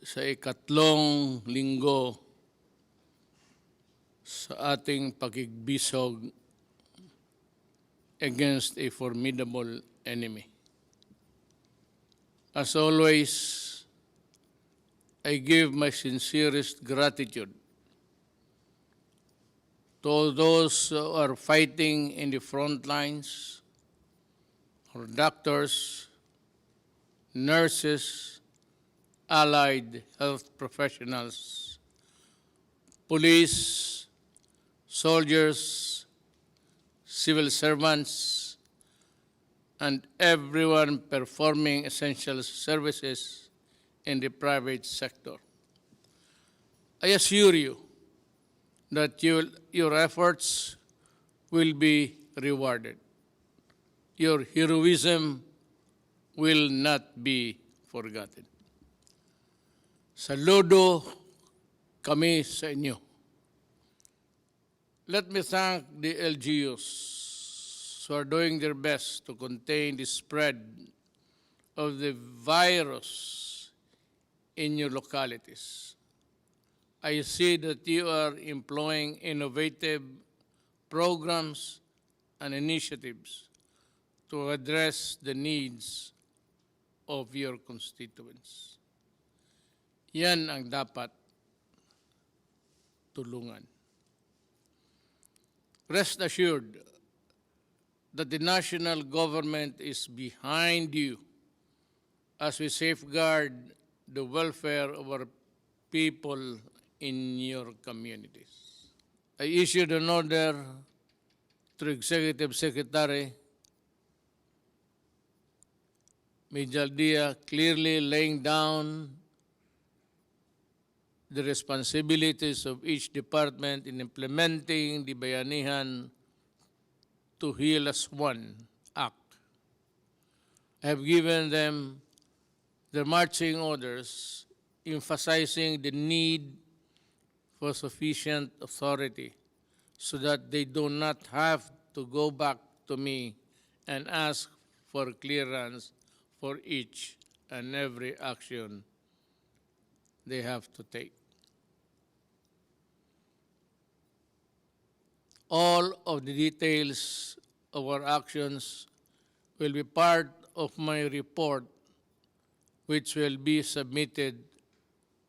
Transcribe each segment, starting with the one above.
sa ikatlong linggo sa ating pakigbisog against a formidable enemy. As always, I give my sincerest gratitude to all those who are fighting in the front lines, our doctors, nurses, allied health professionals, police, soldiers, civil servants, and everyone performing essential services in the private sector. I assure you that your efforts will be rewarded. Your heroism will not be forgotten. Saludo kami sa inyo. Let me thank the LGUs who are doing their best to contain the spread of the virus in your localities. I see that you are employing innovative programs and initiatives to address the needs of your constituents. Yan ang dapat tulungan. Rest assured that the national government is behind you as we safeguard the welfare of our people in your communities. I issued an order to Executive Secretary Major Dia, clearly laying down the responsibilities of each department in implementing the Bayanihan to Heal as One Act. I have given them their marching orders, emphasizing the need for sufficient authority so that they do not have to go back to me and ask for clearance for each and every action they have to take. All of the details of our actions will be part of my report, which will be submitted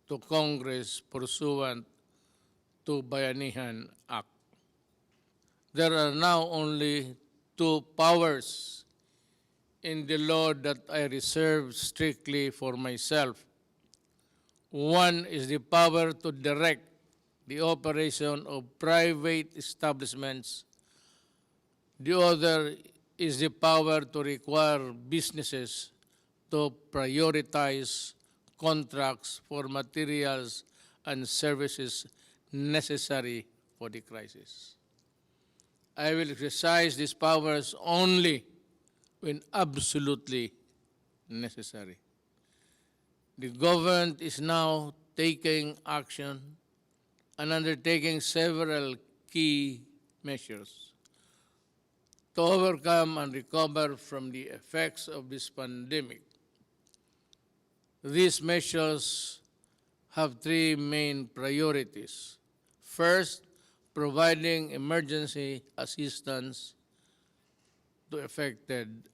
to Congress pursuant to Bayanihan Act. There are now only two powers in the law that I reserve strictly for myself. One is the power to direct the operation of private establishments. The other is the power to require businesses to prioritize contracts for materials and services necessary for the crisis. I will exercise these powers only when absolutely necessary. The government is now taking action and undertaking several key measures to overcome and recover from the effects of this pandemic. These measures have three main priorities. First, providing emergency assistance to affected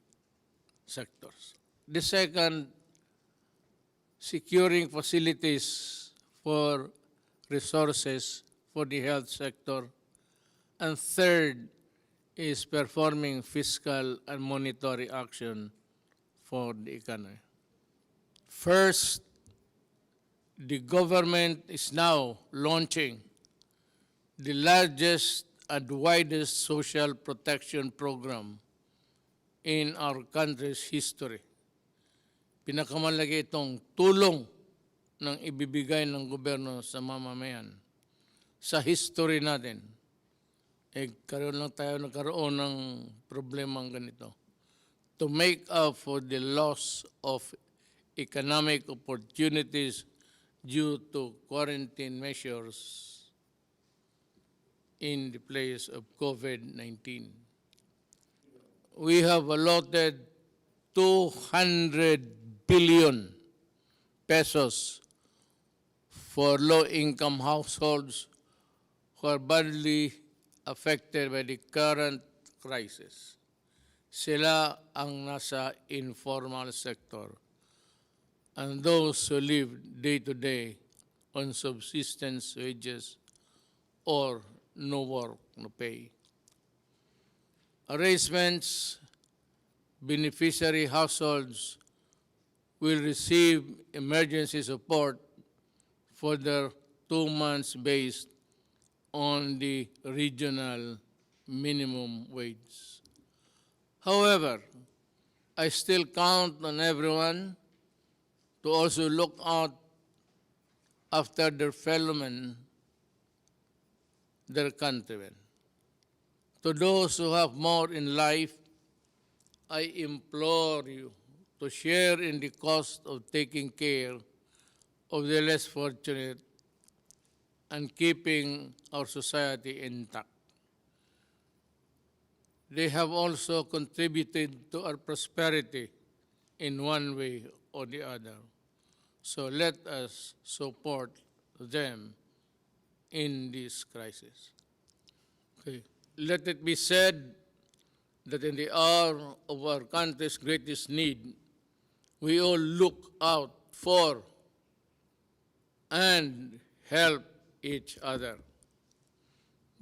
sectors. The second, securing facilities for resources for the health sector. And third is performing fiscal and monetary action for the economy. First, the government is now launching the largest and widest social protection program in our country's history. Pinakamalaki itong tulong ng ibibigay ng gobyerno sa mamamayan sa history natin. Nagkaroon ng problemang ganito. To make up for the loss of economic opportunities due to quarantine measures in the place of COVID-19. We have allotted 200 billion pesos for low-income households who are badly affected by the current crisis. Sila ang nasa informal sector and those who live day-to-day on subsistence wages or no work, no pay. Arrangements, beneficiary households will receive emergency support for their 2 months based on the regional minimum wage. However, I still count on everyone to also look out after their fellow men, their countrymen. To those who have more in life, I implore you to share in the cost of taking care of the less fortunate and keeping our society intact. They have also contributed to our prosperity in one way or the other. So let us support them in this crisis. Okay. Let it be said that in the hour of our country's greatest need, we all look out for and help each other.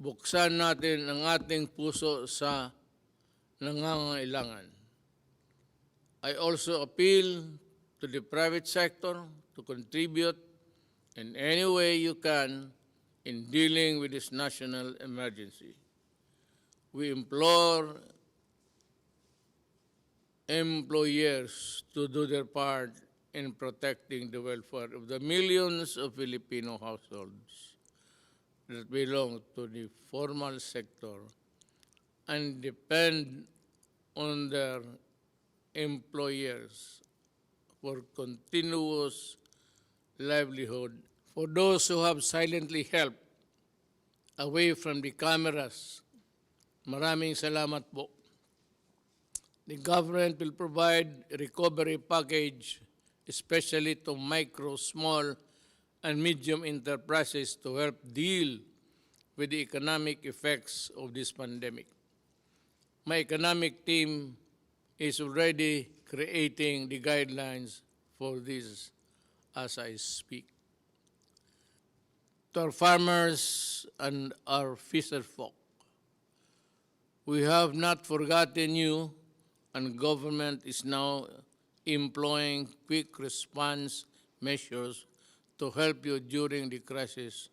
Buksan natin ang ating puso sa nangangailangan. I also appeal to the private sector to contribute in any way you can in dealing with this national emergency. We implore employers to do their part in protecting the welfare of the millions of Filipino households that belong to the formal sector and depend on their employers for continuous livelihood. For those who have silently helped away from the cameras, maraming salamat po. The government will provide a recovery package, especially to micro, small, and medium enterprises to help deal with the economic effects of this pandemic. My economic team is already creating the guidelines for this as I speak. To our farmers and our fisherfolk, we have not forgotten you, and government is now employing quick response measures to help you during the crisis,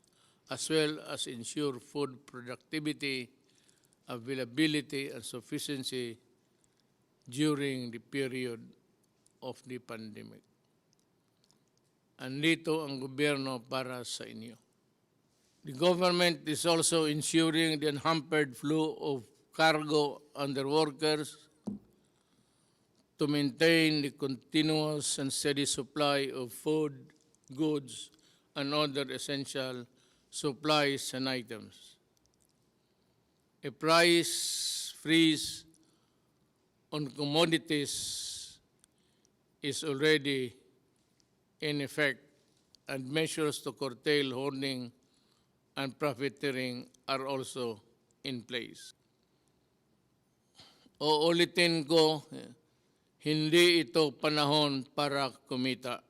as well as ensure food productivity, availability, and sufficiency during the period of the pandemic. Andito ang gobyerno para sa inyo. The government is also ensuring the unhampered flow of cargo and their workers to maintain the continuous and steady supply of food, goods, and other essential supplies and items. A price freeze on commodities is already in effect, and measures to curtail hoarding and profiteering are also in place. Uulitin ko, hindi ito panahon para kumita.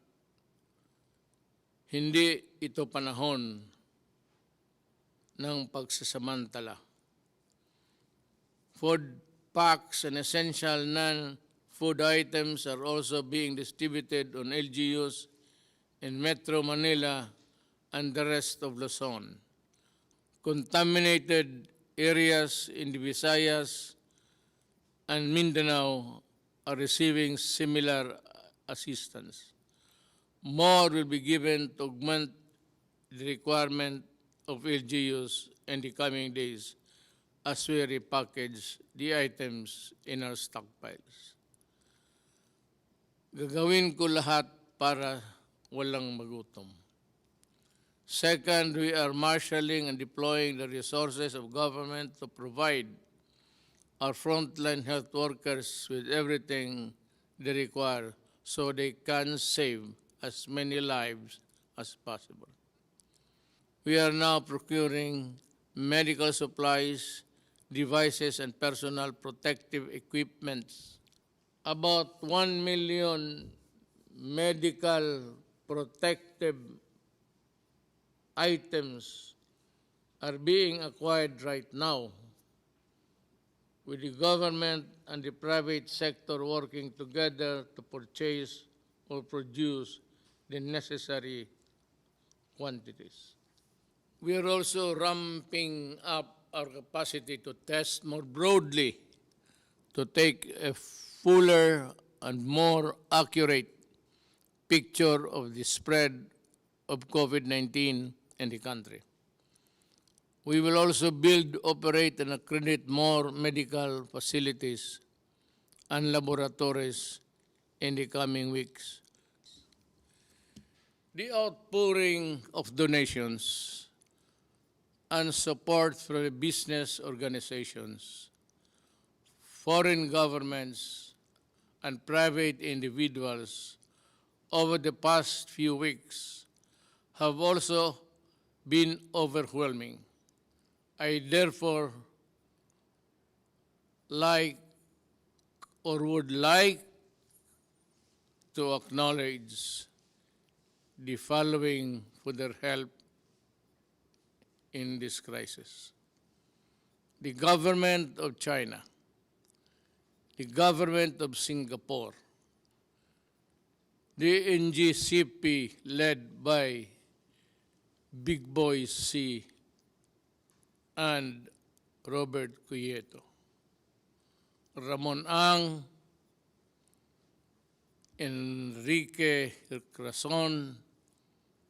Hindi ito panahon ng pagsasamantala. Food packs and essential non-food items are also being distributed on LGUs in Metro Manila and the rest of Luzon. Contaminated areas in the Visayas and Mindanao are receiving similar assistance. More will be given to augment the requirement of LGUs in the coming days as we repackage the items in our stockpiles. Gagawin ko lahat para walang magutom. Second, we are marshalling and deploying the resources of government to provide our frontline health workers with everything they require so they can save as many lives as possible. we are now procuring medical supplies, devices, and personal protective equipments. About 1 million medical protective items are being acquired right now, with the government and the private sector working together to purchase or produce the necessary quantities. We are also ramping up our capacity to test more broadly, to take a fuller and more accurate picture of the spread of COVID-19 in the country. We will also build, operate, and accredit more medical facilities and laboratories in the coming weeks. The outpouring of donations and support from business organizations, foreign governments, and private individuals over the past few weeks have also been overwhelming. I therefore would like to acknowledge the following for their help in this crisis: the government of China, the government of Singapore, the NGCP led by Big Boy C and Robert Cuyeto, Ramon Ang, Enrique Crason,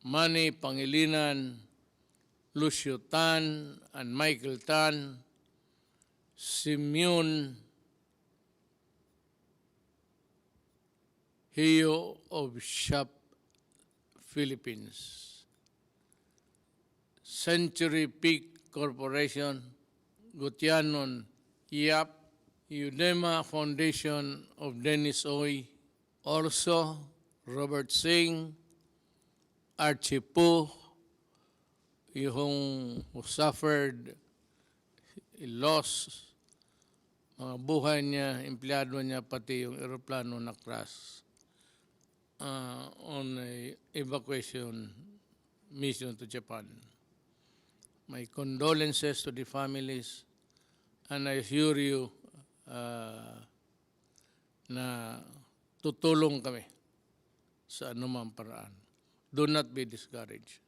Manny Pangilinan, Lucio Tan and Michael Tan, Simeon Heo of Shop Philippines, Century Peak Corporation, Gutianon Yap, Udema Foundation of Dennis Oy, also Robert Singh, Archie Po, yung who suffered a loss, mga buhay niya, empleyado niya, pati yung aeroplano na crash on a evacuation mission to Japan. My condolences to the families, and I assure you na tutulong kami sa anumang paraan. Do not be discouraged.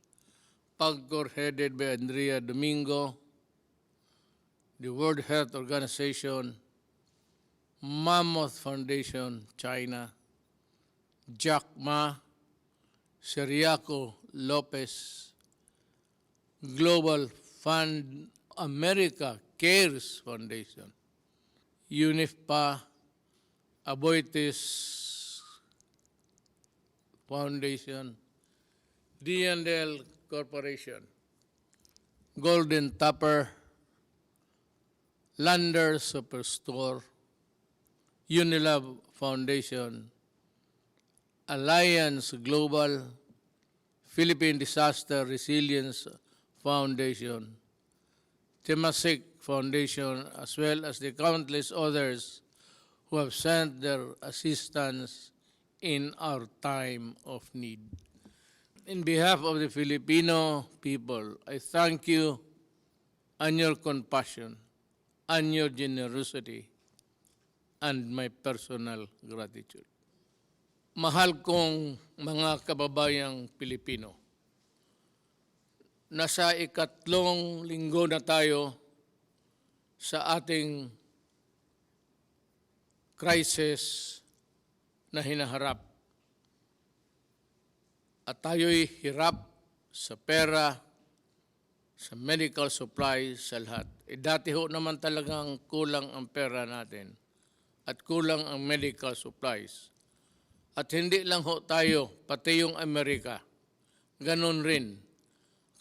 PAGCOR headed by Andrea Domingo, the World Health Organization, Mammoth Foundation, China, Jack Ma, Seriaco Lopez, Global Fund America Cares Foundation, UNIFPA, Aboitiz Foundation, D&L Corporation, Golden Tupper, Lander Superstore, Unilab Foundation, Alliance Global, Philippine Disaster Resilience Foundation, Temasek Foundation, as well as the countless others who have sent their assistance in our time of need. In behalf of the Filipino people, I thank you and your compassion and your generosity and my personal gratitude. Mahal kong mga kababayang Pilipino, nasa ikatlong linggo na tayo sa ating crisis na hinaharap. At tayo'y hirap sa pera, sa medical supplies, sa lahat. Dati ho naman talagang kulang ang pera natin at kulang ang medical supplies. At hindi lang ho tayo, pati yung Amerika, ganun rin.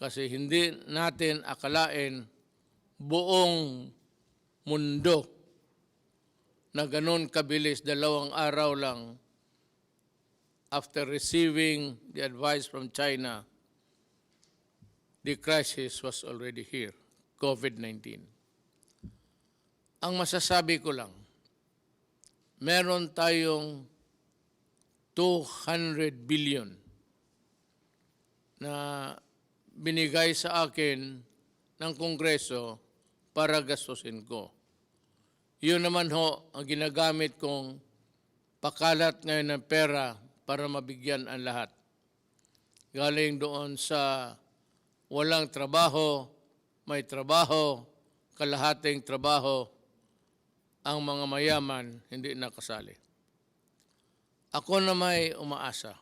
Kasi hindi natin akalain buong mundo na ganun kabilis, 2 araw lang after receiving the advice from China, the crisis was already here, COVID-19. Ang masasabi ko lang, meron tayong 200 billion na binigay sa akin ng Kongreso para gastusin ko. Yun naman ho ang ginagamit kong pakalat ngayon ng pera para mabigyan ang lahat. Galing doon sa walang trabaho, may trabaho, kalahating trabaho, ang mga mayaman hindi nakasali. Ako na may umaasa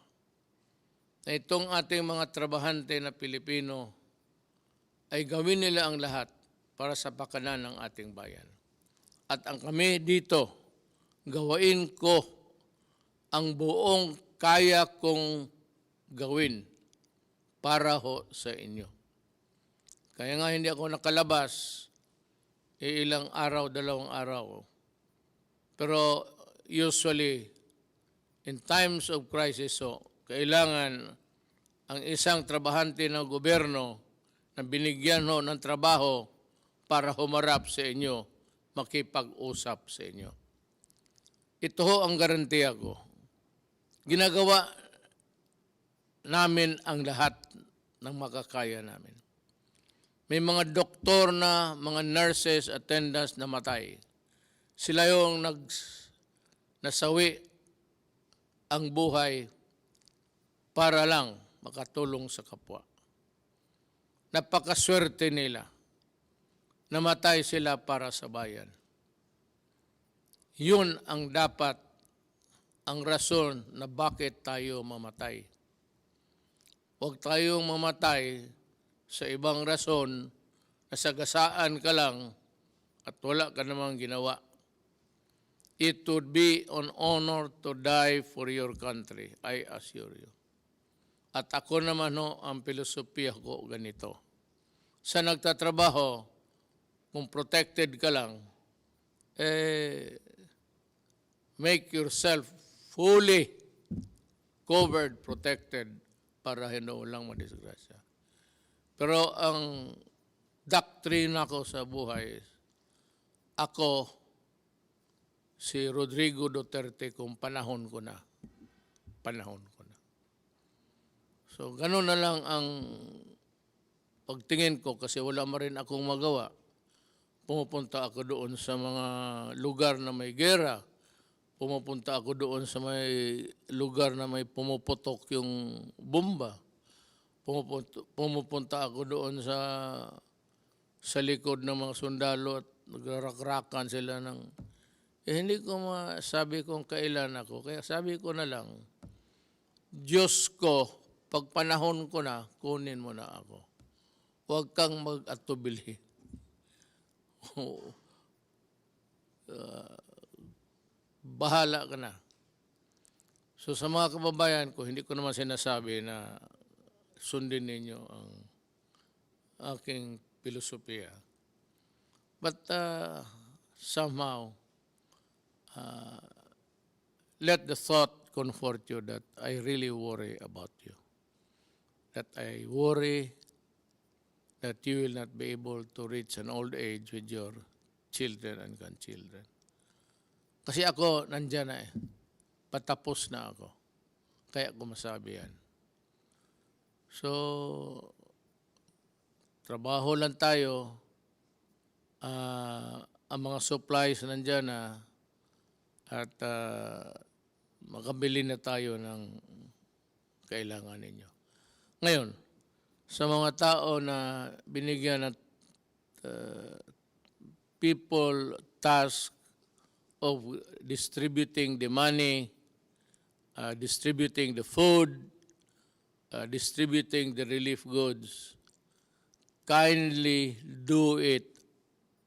na itong ating mga trabahante na Pilipino ay gawin nila ang lahat para sa pakanan ng ating bayan. At ang kami dito, gawain ko ang buong kaya kong gawin para ho sa inyo. Kaya nga hindi ako nakalabas, ilang araw, 2 araw. Pero usually, in times of crisis, kailangan ang isang trabahante ng gobyerno na binigyan ho ng trabaho para humarap sa inyo, makipag-usap sa inyo. Ito ho ang garantiya ko. Ginagawa namin ang lahat ng makakaya namin. May mga doktor na, mga nurses, attendants na matay. Sila yung nasawi ang buhay para lang makatulong sa kapwa. Napakaswerte nila. Namatay sila para sa bayan. Yun ang dapat, ang rason na bakit tayo mamatay. Huwag tayong mamatay sa ibang rason na sagasaan ka lang at wala ka namang ginawa. It would be an honor to die for your country, I assure you. At ako naman ang filosofiya ko ganito. Sa nagtatrabaho, kung protected ka lang, make yourself fully covered, protected, para hindi walang madisgrasya. Pero ang doktrina ko sa buhay, ako, si Rodrigo Duterte, kung panahon ko na. So, gano'n na lang ang pagtingin ko kasi wala ma rin akong magawa. Pumupunta ako doon sa mga lugar na may gera. Pumupunta ako doon sa may lugar na may pumuputok yung bomba. Pumupunta ako doon sa likod ng mga sundalo at nagrakrakan sila ng... hindi ko masabi kung kailan ako. Kaya sabi ko na lang, Diyos ko, pag panahon ko na, kunin mo na ako. Huwag kang mag-atubili. Bahala ka na. So sa mga kababayan ko, hindi ko naman sinasabi na sundin ninyo ang aking filosofiya. But somehow, let the thought comfort you that I really worry about you. That I worry that you will not be able to reach an old age with your children and grandchildren. Kasi ako, nandyan na patapos na ako. Kaya ko masabi yan. So, trabaho lang tayo. Ang mga supplies nandyan na at makabili na tayo ng kailangan ninyo. Ngayon, sa mga tao na binigyan ng people task of distributing the money, distributing the food, distributing the relief goods, kindly do it.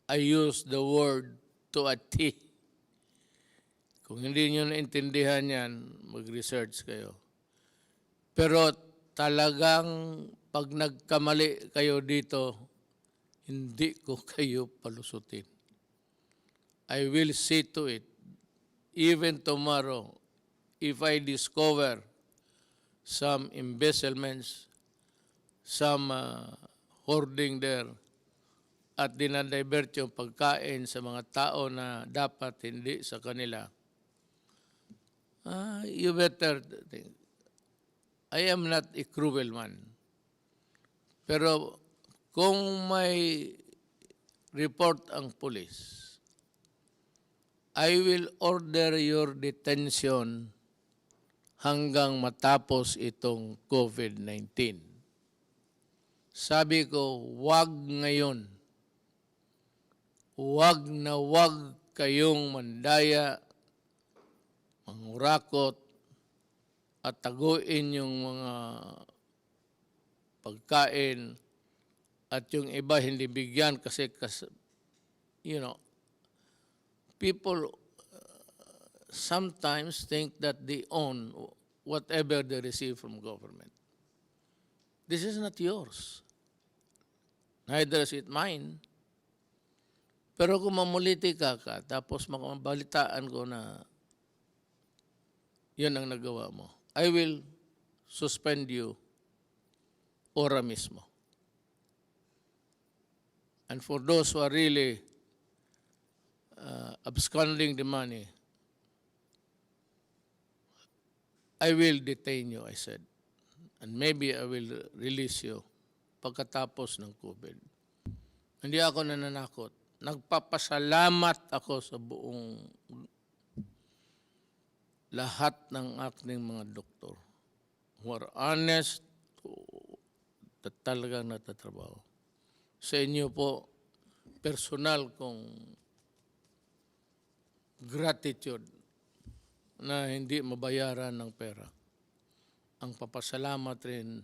I use the word to a T. Kung hindi nyo naintindihan yan, mag-research kayo. Pero talagang pag nagkamali kayo dito, hindi ko kayo palusutin. I will see to it, even tomorrow, if I discover some embezzlements, some hoarding there at dinadivert yung pagkain sa mga tao na dapat hindi sa kanila, you better think. I am not a cruel man. Pero kung may report ang pulis, I will order your detention hanggang matapos itong COVID-19. Sabi ko, wag ngayon. Wag na wag kayong mandaya, mangurakot, at taguin yung mga pagkain at yung iba hindi bigyan kasi you know, people sometimes think that they own whatever they receive from government. This is not yours. Neither is it mine. Pero kung mamuliti ka tapos makabalitaan ko na yun ang nagawa mo, I will suspend you ora mismo. And for those who are really absconding the money, I will detain you, I said. And maybe I will release you pagkatapos ng COVID. Hindi ako nananakot. Nagpapasalamat ako sa buong lahat ng aking mga doktor who are honest, at talagang natatrabaho. Sa inyo po, personal kong gratitude na hindi mabayaran ng pera. Ang papasalamat rin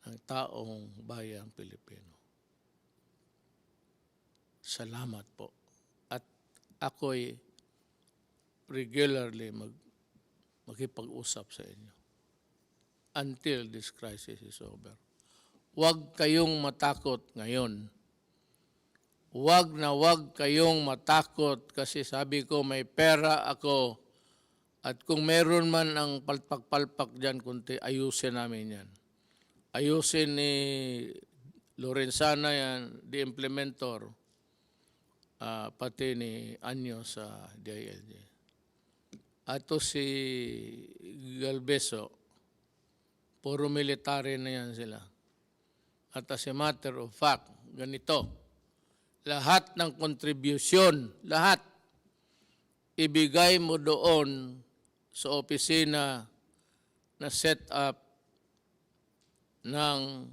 ng taong bayang Pilipino. Salamat po. At ako'y regularly makipag-usap sa inyo until this crisis is over. Huwag kayong matakot ngayon. Huwag na huwag kayong matakot kasi sabi ko may pera ako at kung meron man ang palpak-palpak dyan kunti, ayusin namin yan. Ayusin ni Lorenzana yan, the implementor, pati ni Anyo sa DILG. Ato si Galbeso, puro military na yan sila. At as a matter of fact, ganito, lahat ng contribution, lahat, ibigay mo doon sa opisina na set up ng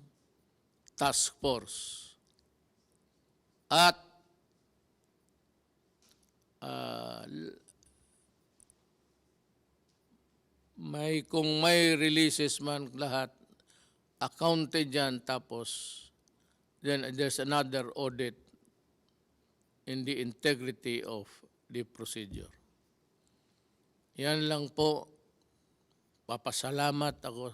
task force. At kung may releases man lahat, accounted dyan, tapos then there's another audit in the integrity of the procedure. Yan lang po, papasalamat ako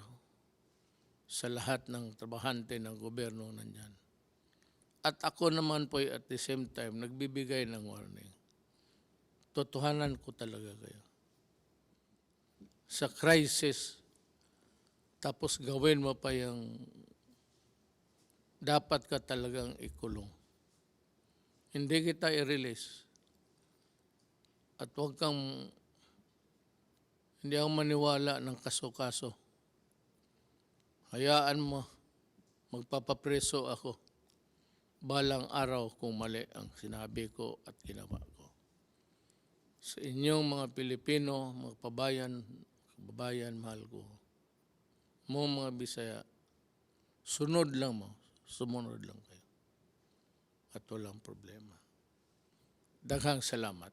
sa lahat ng trabahante ng gobyerno nandyan. At ako naman po at the same time, nagbibigay ng warning. Totohanan ko talaga kayo. Sa crisis, tapos gawin mo pa yung dapat ka talagang ikulong. Hindi kita i-release. At huwag kang, hindi ako maniwala ng kaso-kaso. Hayaan mo, magpapapreso ako. Balang araw kung mali ang sinabi ko at ginawa ko. Sa inyong mga Pilipino, mga kababayan, mahal ko. Mo mga Bisaya, sunod lang mo, sumunod lang kayo. At walang problema. Daghang salamat.